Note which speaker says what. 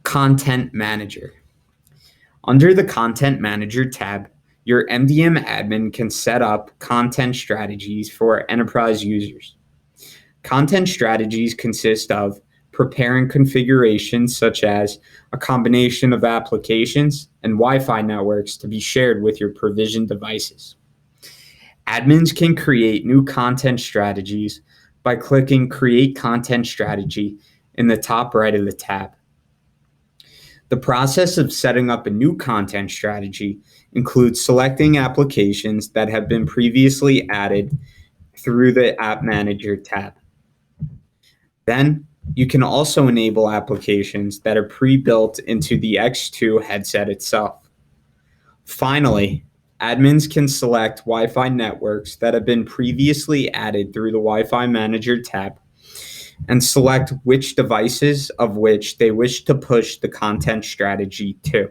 Speaker 1: Content Manager. Under the Content Manager tab, your MDM admin can set up content strategies for enterprise users. Content strategies consist of preparing configurations such as a combination of applications and Wi-Fi networks to be shared with your provisioned devices. Admins can create new content strategies by clicking Create Content Strategy in the top right of the tab. The process of setting up a new content strategy includes selecting applications that have been previously added through the App Manager tab. Then, you can also enable applications that are pre-built into the X2 headset itself. Finally, admins can select Wi-Fi networks that have been previously added through the Wi-Fi Manager tab and select which devices of which they wish to push the content strategy to.